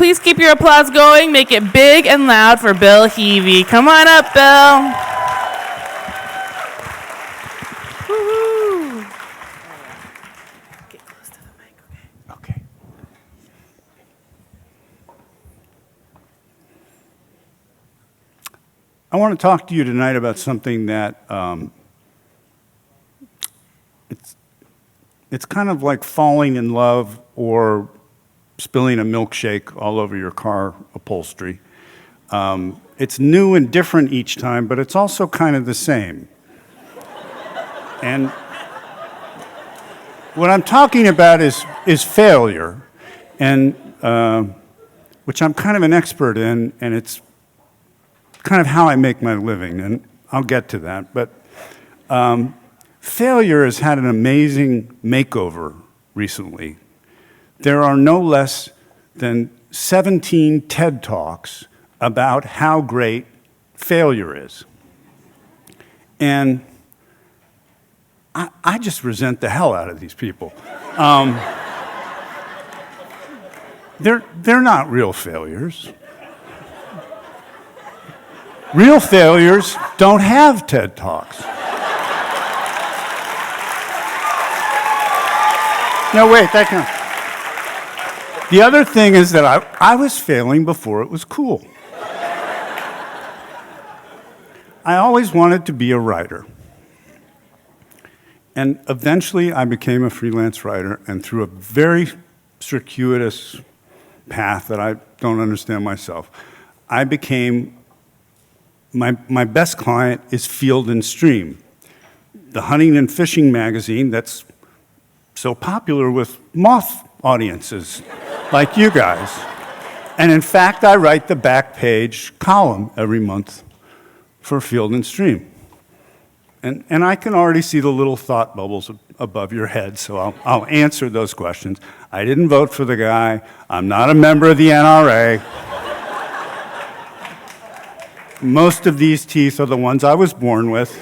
Please keep your applause going. Make it big and loud for Bill Heavey. Come on up, Bill. Woo-hoo. Get close to the mic, okay? Okay. I want to talk to you tonight about something that it's kind of like falling in love or spilling a milkshake all over your car upholstery. It's new and different each time, but it's also kind of the same. And what I'm talking about is failure, and which I'm kind of an expert in, and it's kind of how I make my living, and I'll get to that. But failure has had an amazing makeover recently. There are no less than 17 TED Talks about how great failure is. And I just resent the hell out of these people. They're not real failures. Real failures don't have TED Talks. No, wait, that counts. The other thing is that I was failing before it was cool. I always wanted to be a writer. And eventually I became a freelance writer, and through a very circuitous path that I don't understand myself, I became, my best client is Field and Stream, the hunting and fishing magazine that's so popular with moth audiences like you guys. And in fact, I write the back page column every month for Field and Stream. And I can already see the little thought bubbles above your head, so I'll answer those questions. I didn't vote for the guy. I'm not a member of the NRA. Most of these teeth are the ones I was born with.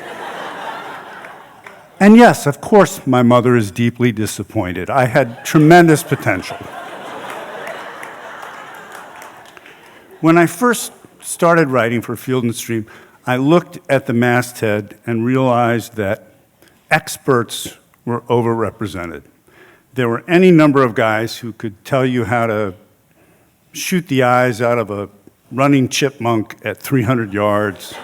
And yes, of course, my mother is deeply disappointed. I had tremendous potential. When I first started writing for Field and Stream, I looked at the masthead and realized that experts were overrepresented. There were any number of guys who could tell you how to shoot the eyes out of a running chipmunk at 300 yards,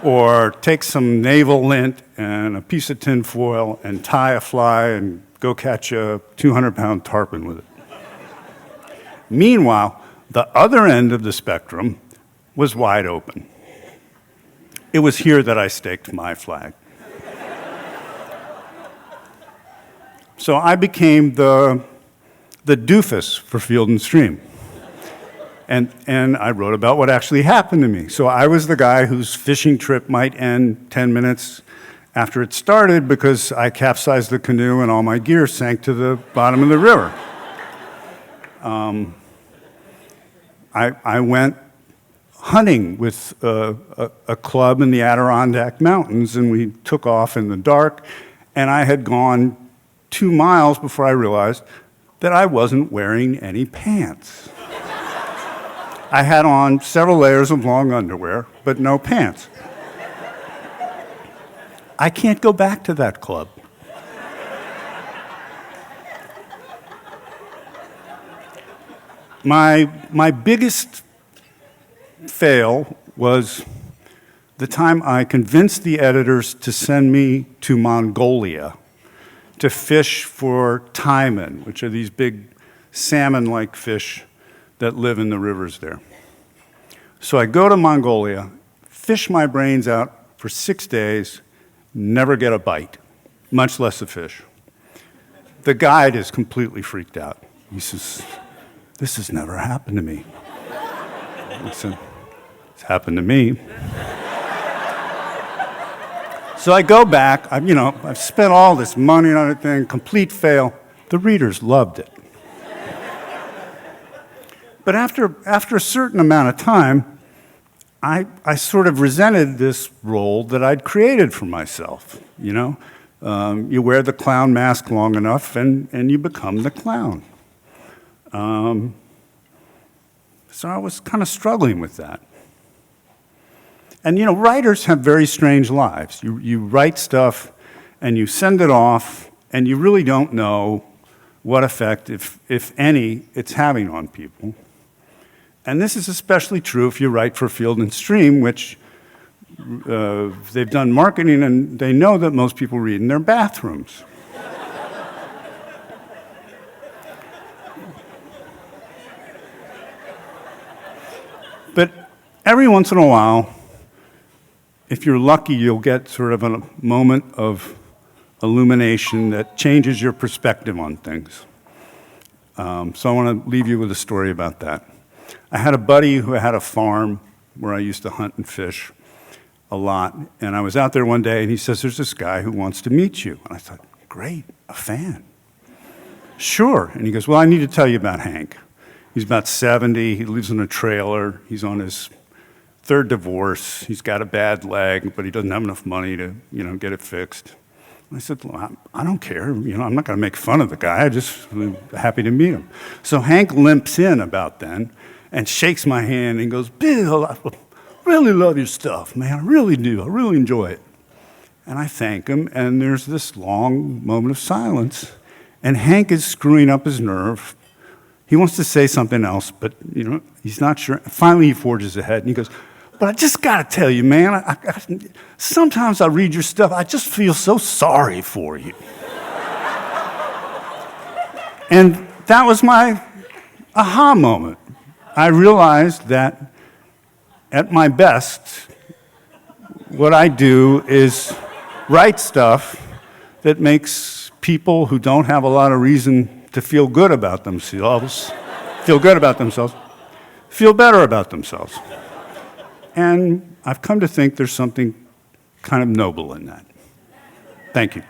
or take some navel lint and a piece of tin foil and tie a fly and go catch a 200-pound tarpon with it. Meanwhile, the other end of the spectrum was wide open. It was here that I staked my flag. So I became the doofus for Field and Stream. And I wrote about what actually happened to me. So I was the guy whose fishing trip might end 10 minutes after it started because I capsized the canoe and all my gear sank to the bottom of the river. I went hunting with a club in the Adirondack Mountains, and we took off in the dark, and I had gone 2 miles before I realized that I wasn't wearing any pants. I had on several layers of long underwear, but no pants. I can't go back to that club. My biggest fail was the time I convinced the editors to send me to Mongolia to fish for taimen, which are these big salmon-like fish that live in the rivers there. So I go to Mongolia, fish my brains out for 6 days, never get a bite, much less a fish. The guide is completely freaked out. He says, "This has never happened to me." I said, "It's happened to me." So I go back, I've spent all this money on a thing, complete fail. The readers loved it. But after a certain amount of time, I sort of resented this role that I'd created for myself, You wear the clown mask long enough and you become the clown. So I was kind of struggling with that. And you know, writers have very strange lives. You write stuff and you send it off, and you really don't know what effect, if any, it's having on people. And this is especially true if you write for Field and Stream, which they've done marketing and they know that most people read in their bathrooms. But every once in a while, if you're lucky, you'll get sort of a moment of illumination that changes your perspective on things. So I want to leave you with a story about that. I had a buddy who had a farm where I used to hunt and fish a lot, and I was out there one day, and he says, "There's this guy who wants to meet you." And I thought, great, a fan. Sure. And he goes, "Well, I need to tell you about Hank. He's about 70, he lives in a trailer, he's on his third divorce, he's got a bad leg, but he doesn't have enough money to, get it fixed." I said, "Well, I don't care. I'm not going to make fun of the guy. I'm happy to meet him." So Hank limps in about then and shakes my hand and goes, "Bill, I really love your stuff, man. I really do. I really enjoy it." And I thank him, and there's this long moment of silence. And Hank is screwing up his nerve. He wants to say something else, but he's not sure. Finally, he forges ahead, and he goes, "But I just got to tell you, man, sometimes I read your stuff, I just feel so sorry for you." And that was my aha moment. I realized that at my best, what I do is write stuff that makes people who don't have a lot of reason to feel good about themselves, feel better about themselves. And I've come to think there's something kind of noble in that. Thank you.